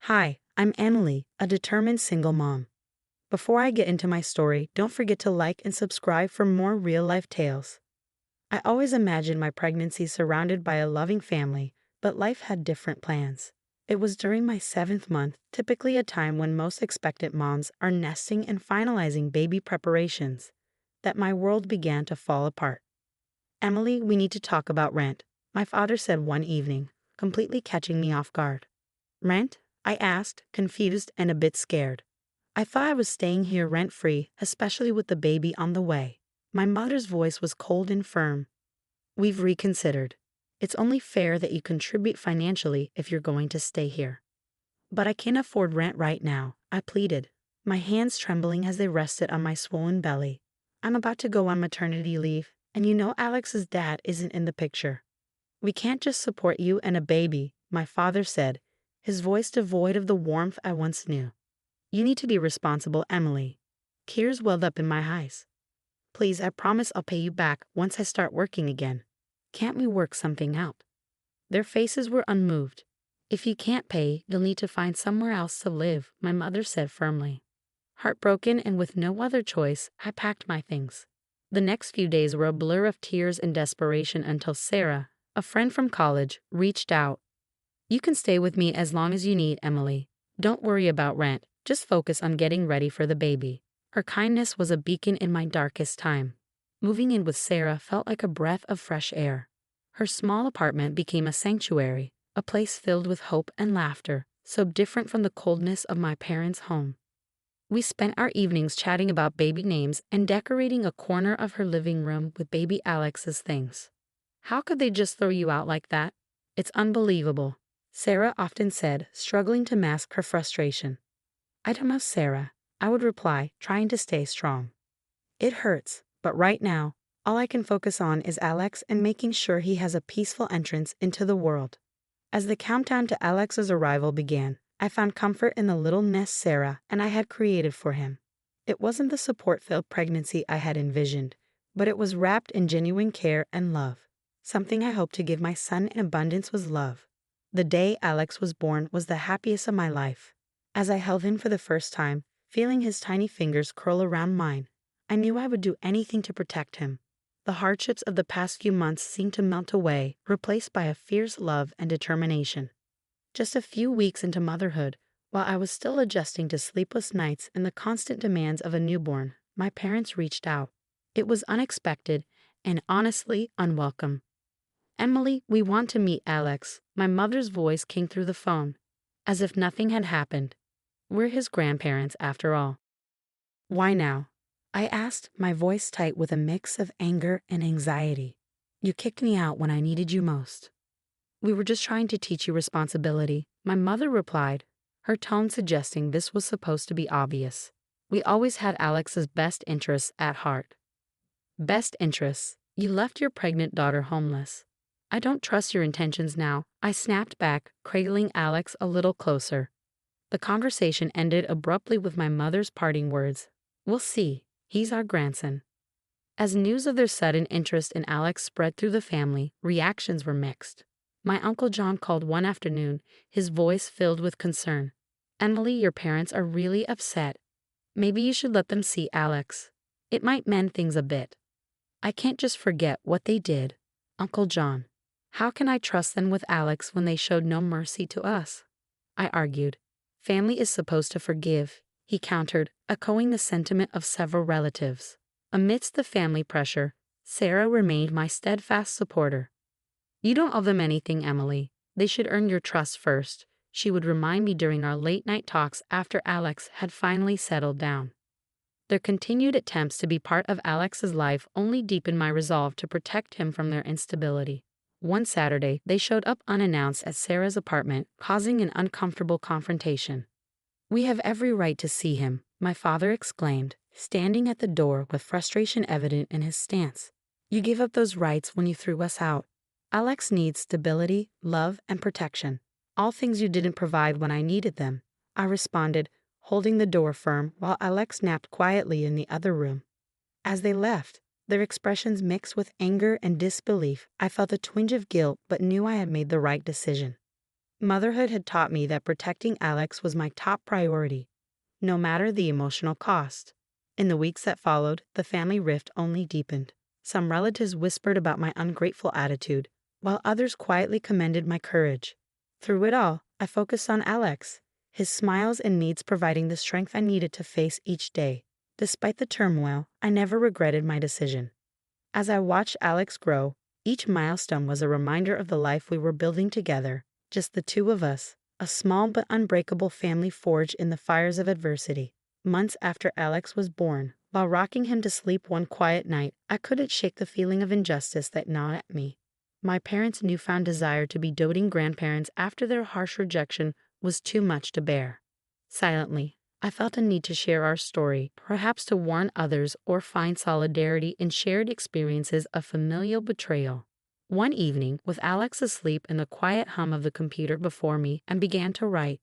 Hi, I'm Emily, a determined single mom. Before I get into my story, don't forget to like and subscribe for more real-life tales. I always imagined my pregnancy surrounded by a loving family, but life had different plans. It was during my 7th month, typically a time when most expectant moms are nesting and finalizing baby preparations, that my world began to fall apart. Emily, we need to talk about rent, my father said one evening, completely catching me off guard. Rent? I asked, confused and a bit scared. I thought I was staying here rent-free, especially with the baby on the way. My mother's voice was cold and firm. We've reconsidered. It's only fair that you contribute financially if you're going to stay here. But I can't afford rent right now, I pleaded, my hands trembling as they rested on my swollen belly. I'm about to go on maternity leave, and you know Alex's dad isn't in the picture. We can't just support you and a baby, my father said, his voice devoid of the warmth I once knew. You need to be responsible, Emily. Tears welled up in my eyes. Please, I promise I'll pay you back once I start working again. Can't we work something out? Their faces were unmoved. If you can't pay, you'll need to find somewhere else to live, my mother said firmly. Heartbroken and with no other choice, I packed my things. The next few days were a blur of tears and desperation until Sarah, a friend from college, reached out. You can stay with me as long as you need, Emily. Don't worry about rent, just focus on getting ready for the baby. Her kindness was a beacon in my darkest time. Moving in with Sarah felt like a breath of fresh air. Her small apartment became a sanctuary, a place filled with hope and laughter, so different from the coldness of my parents' home. We spent our evenings chatting about baby names and decorating a corner of her living room with baby Alex's things. How could they just throw you out like that? It's unbelievable, Sarah often said, struggling to mask her frustration. I don't know, Sarah, I would reply, trying to stay strong. It hurts, but right now, all I can focus on is Alex and making sure he has a peaceful entrance into the world. As the countdown to Alex's arrival began, I found comfort in the little nest Sarah and I had created for him. It wasn't the support-filled pregnancy I had envisioned, but it was wrapped in genuine care and love. Something I hoped to give my son in abundance was love. The day Alex was born was the happiest of my life. As I held him for the first time, feeling his tiny fingers curl around mine, I knew I would do anything to protect him. The hardships of the past few months seemed to melt away, replaced by a fierce love and determination. Just a few weeks into motherhood, while I was still adjusting to sleepless nights and the constant demands of a newborn, my parents reached out. It was unexpected and honestly unwelcome. Emily, we want to meet Alex. My mother's voice came through the phone, as if nothing had happened. We're his grandparents, after all. Why now? I asked, my voice tight with a mix of anger and anxiety. You kicked me out when I needed you most. We were just trying to teach you responsibility, my mother replied, her tone suggesting this was supposed to be obvious. We always had Alex's best interests at heart. Best interests? You left your pregnant daughter homeless. I don't trust your intentions now, I snapped back, cradling Alex a little closer. The conversation ended abruptly with my mother's parting words. We'll see. He's our grandson. As news of their sudden interest in Alex spread through the family, reactions were mixed. My Uncle John called one afternoon, his voice filled with concern. Emily, your parents are really upset. Maybe you should let them see Alex. It might mend things a bit. I can't just forget what they did. Uncle John, how can I trust them with Alex when they showed no mercy to us? I argued. Family is supposed to forgive, he countered, echoing the sentiment of several relatives. Amidst the family pressure, Sarah remained my steadfast supporter. You don't owe them anything, Emily. They should earn your trust first, she would remind me during our late-night talks after Alex had finally settled down. Their continued attempts to be part of Alex's life only deepened my resolve to protect him from their instability. One Saturday, they showed up unannounced at Sarah's apartment, causing an uncomfortable confrontation. We have every right to see him, my father exclaimed, standing at the door with frustration evident in his stance. You gave up those rights when you threw us out. Alex needs stability, love, and protection. All things you didn't provide when I needed them, I responded, holding the door firm while Alex napped quietly in the other room. As they left, their expressions mixed with anger and disbelief, I felt a twinge of guilt but knew I had made the right decision. Motherhood had taught me that protecting Alex was my top priority, no matter the emotional cost. In the weeks that followed, the family rift only deepened. Some relatives whispered about my ungrateful attitude, while others quietly commended my courage. Through it all, I focused on Alex, his smiles and needs providing the strength I needed to face each day. Despite the turmoil, I never regretted my decision. As I watched Alex grow, each milestone was a reminder of the life we were building together, just the two of us, a small but unbreakable family forged in the fires of adversity. Months after Alex was born, while rocking him to sleep one quiet night, I couldn't shake the feeling of injustice that gnawed at me. My parents' newfound desire to be doting grandparents after their harsh rejection was too much to bear. Silently, I felt a need to share our story, perhaps to warn others or find solidarity in shared experiences of familial betrayal. One evening, with Alex asleep in the quiet hum of the computer before me, I began to write.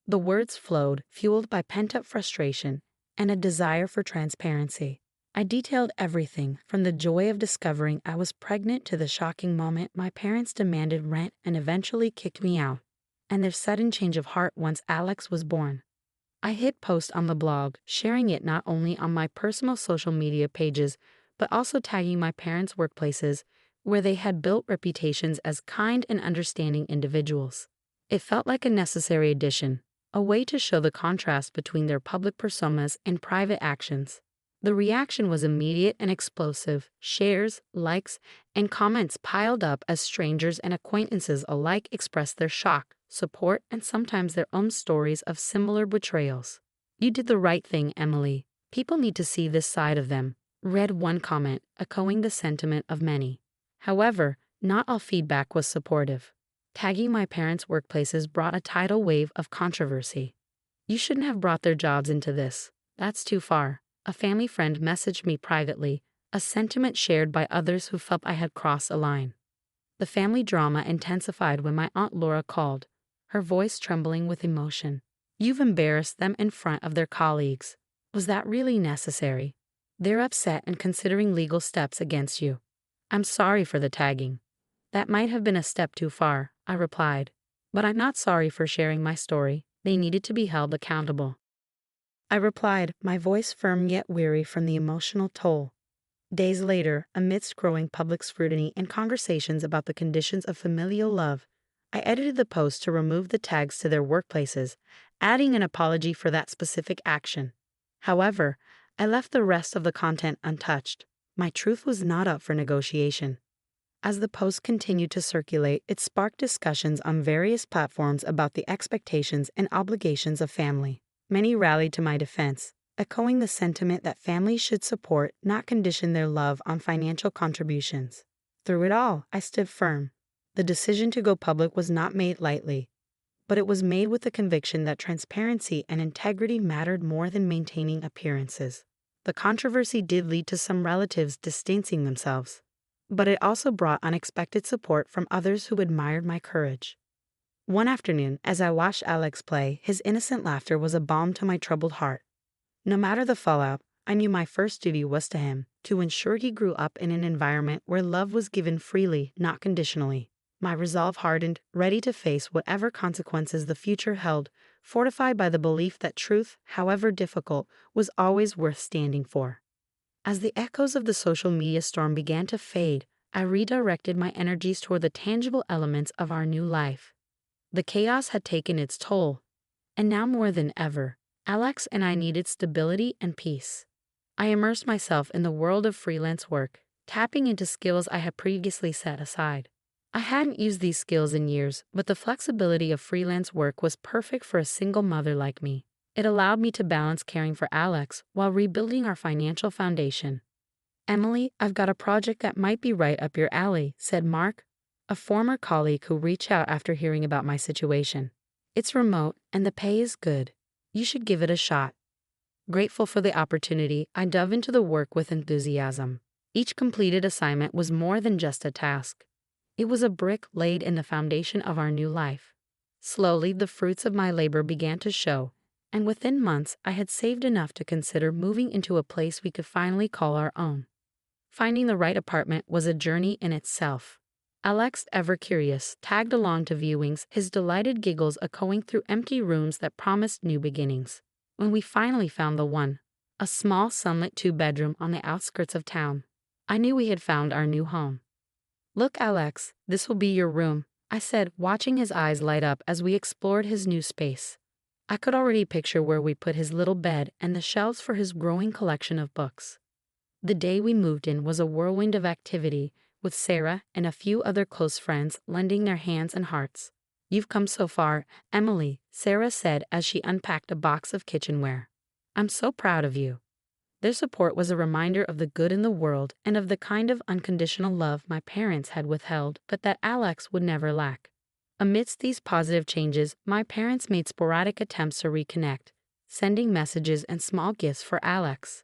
The words flowed, fueled by pent-up frustration and a desire for transparency. I detailed everything, from the joy of discovering I was pregnant to the shocking moment my parents demanded rent and eventually kicked me out, and their sudden change of heart once Alex was born. I hit post on the blog, sharing it not only on my personal social media pages, but also tagging my parents' workplaces, where they had built reputations as kind and understanding individuals. It felt like a necessary addition, a way to show the contrast between their public personas and private actions. The reaction was immediate and explosive. Shares, likes, and comments piled up as strangers and acquaintances alike expressed their shock, support, and sometimes their own stories of similar betrayals. "You did the right thing, Emily. People need to see this side of them," read one comment, echoing the sentiment of many. However, not all feedback was supportive. Tagging my parents' workplaces brought a tidal wave of controversy. "You shouldn't have brought their jobs into this. That's too far." A family friend messaged me privately, a sentiment shared by others who felt I had crossed a line. The family drama intensified when my Aunt Laura called, her voice trembling with emotion. "You've embarrassed them in front of their colleagues. Was that really necessary? They're upset and considering legal steps against you." "I'm sorry for the tagging. That might have been a step too far," I replied. "But I'm not sorry for sharing my story. They needed to be held accountable." I replied, my voice firm yet weary from the emotional toll. Days later, amidst growing public scrutiny and conversations about the conditions of familial love, I edited the post to remove the tags to their workplaces, adding an apology for that specific action. However, I left the rest of the content untouched. My truth was not up for negotiation. As the post continued to circulate, it sparked discussions on various platforms about the expectations and obligations of family. Many rallied to my defense, echoing the sentiment that families should support, not condition their love on financial contributions. Through it all, I stood firm. The decision to go public was not made lightly, but it was made with the conviction that transparency and integrity mattered more than maintaining appearances. The controversy did lead to some relatives distancing themselves, but it also brought unexpected support from others who admired my courage. One afternoon, as I watched Alex play, his innocent laughter was a balm to my troubled heart. No matter the fallout, I knew my first duty was to him, to ensure he grew up in an environment where love was given freely, not conditionally. My resolve hardened, ready to face whatever consequences the future held, fortified by the belief that truth, however difficult, was always worth standing for. As the echoes of the social media storm began to fade, I redirected my energies toward the tangible elements of our new life. The chaos had taken its toll, and now more than ever, Alex and I needed stability and peace. I immersed myself in the world of freelance work, tapping into skills I had previously set aside. I hadn't used these skills in years, but the flexibility of freelance work was perfect for a single mother like me. It allowed me to balance caring for Alex while rebuilding our financial foundation. "Emily, I've got a project that might be right up your alley," said Mark, a former colleague who reached out after hearing about my situation. "It's remote and the pay is good. You should give it a shot." Grateful for the opportunity, I dove into the work with enthusiasm. Each completed assignment was more than just a task. It was a brick laid in the foundation of our new life. Slowly, the fruits of my labor began to show, and within months, I had saved enough to consider moving into a place we could finally call our own. Finding the right apartment was a journey in itself. Alex, ever curious, tagged along to viewings, his delighted giggles echoing through empty rooms that promised new beginnings. When we finally found the one, a small sunlit two-bedroom on the outskirts of town, I knew we had found our new home. "Look, Alex, this will be your room," I said, watching his eyes light up as we explored his new space. I could already picture where we put his little bed and the shelves for his growing collection of books. The day we moved in was a whirlwind of activity, with Sarah and a few other close friends lending their hands and hearts. "You've come so far, Emily," Sarah said as she unpacked a box of kitchenware. "I'm so proud of you." Their support was a reminder of the good in the world and of the kind of unconditional love my parents had withheld, but that Alex would never lack. Amidst these positive changes, my parents made sporadic attempts to reconnect, sending messages and small gifts for Alex.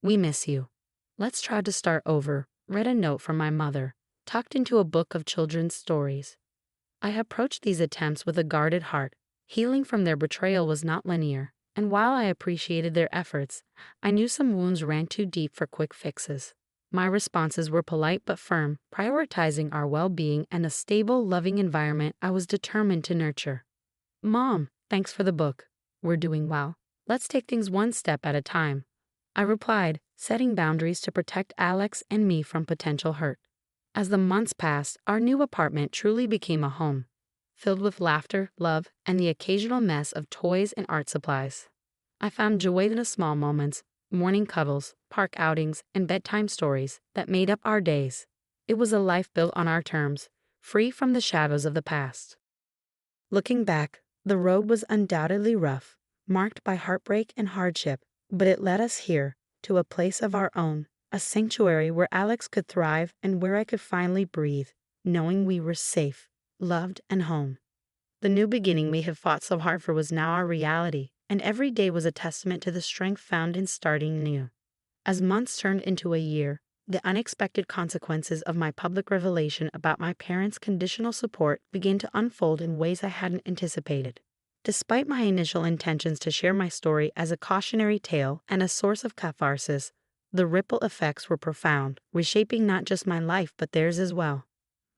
"We miss you. Let's try to start over," read a note from my mother, tucked into a book of children's stories. I approached these attempts with a guarded heart. Healing from their betrayal was not linear, and while I appreciated their efforts, I knew some wounds ran too deep for quick fixes. My responses were polite but firm, prioritizing our well-being and a stable, loving environment I was determined to nurture. "Mom, thanks for the book. We're doing well. Let's take things one step at a time," I replied, setting boundaries to protect Alex and me from potential hurt. As the months passed, our new apartment truly became a home, filled with laughter, love, and the occasional mess of toys and art supplies. I found joy in the small moments, morning cuddles, park outings, and bedtime stories that made up our days. It was a life built on our terms, free from the shadows of the past. Looking back, the road was undoubtedly rough, marked by heartbreak and hardship, but it led us here, to a place of our own, a sanctuary where Alex could thrive and where I could finally breathe, knowing we were safe, loved, and home. The new beginning we had fought so hard for was now our reality, and every day was a testament to the strength found in starting new. As months turned into a year, the unexpected consequences of my public revelation about my parents' conditional support began to unfold in ways I hadn't anticipated. Despite my initial intentions to share my story as a cautionary tale and a source of catharsis, the ripple effects were profound, reshaping not just my life but theirs as well.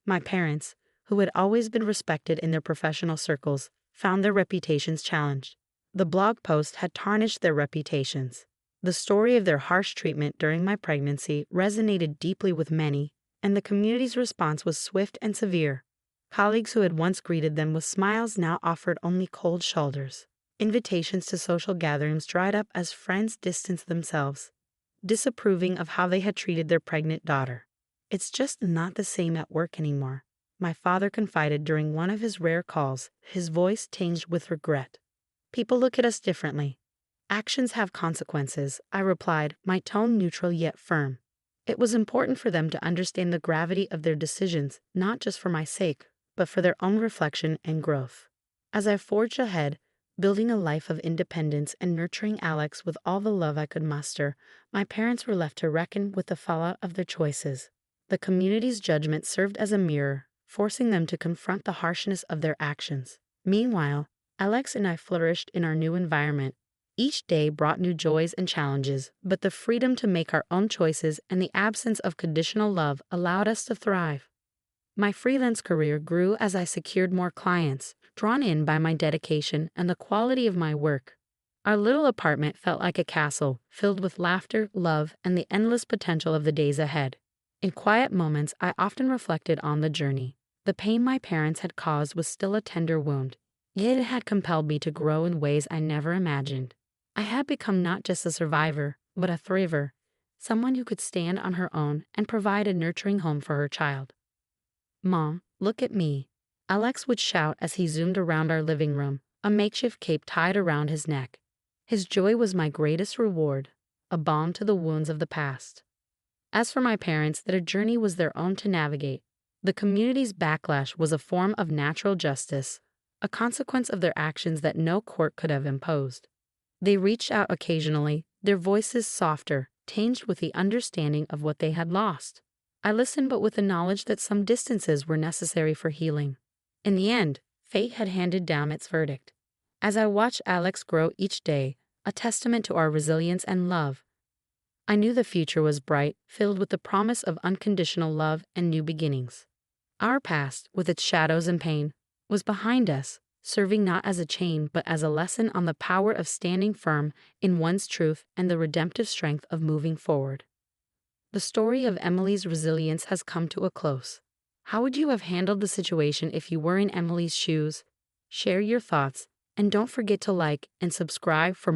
My parents, who had always been respected in their professional circles, found their reputations challenged. The blog post had tarnished their reputations. The story of their harsh treatment during my pregnancy resonated deeply with many, and the community's response was swift and severe. Colleagues who had once greeted them with smiles now offered only cold shoulders. Invitations to social gatherings dried up as friends distanced themselves, disapproving of how they had treated their pregnant daughter. "It's just not the same at work anymore," my father confided during one of his rare calls, his voice tinged with regret. "People look at us differently. Actions have consequences," I replied, my tone neutral yet firm. It was important for them to understand the gravity of their decisions, not just for my sake, but for their own reflection and growth. As I forged ahead, building a life of independence and nurturing Alex with all the love I could muster, my parents were left to reckon with the fallout of their choices. The community's judgment served as a mirror, forcing them to confront the harshness of their actions. Meanwhile, Alex and I flourished in our new environment. Each day brought new joys and challenges, but the freedom to make our own choices and the absence of conditional love allowed us to thrive. My freelance career grew as I secured more clients, drawn in by my dedication and the quality of my work. Our little apartment felt like a castle, filled with laughter, love, and the endless potential of the days ahead. In quiet moments, I often reflected on the journey. The pain my parents had caused was still a tender wound, yet it had compelled me to grow in ways I never imagined. I had become not just a survivor, but a thriver, someone who could stand on her own and provide a nurturing home for her child. "Mom, look at me," Alex would shout as he zoomed around our living room, a makeshift cape tied around his neck. His joy was my greatest reward, a balm to the wounds of the past. As for my parents, their journey was their own to navigate. The community's backlash was a form of natural justice, a consequence of their actions that no court could have imposed. They reached out occasionally, their voices softer, tinged with the understanding of what they had lost. I listened, but with the knowledge that some distances were necessary for healing. In the end, fate had handed down its verdict. As I watched Alex grow each day, a testament to our resilience and love, I knew the future was bright, filled with the promise of unconditional love and new beginnings. Our past, with its shadows and pain, was behind us, serving not as a chain but as a lesson on the power of standing firm in one's truth and the redemptive strength of moving forward. The story of Emily's resilience has come to a close. How would you have handled the situation if you were in Emily's shoes? Share your thoughts, and don't forget to like and subscribe for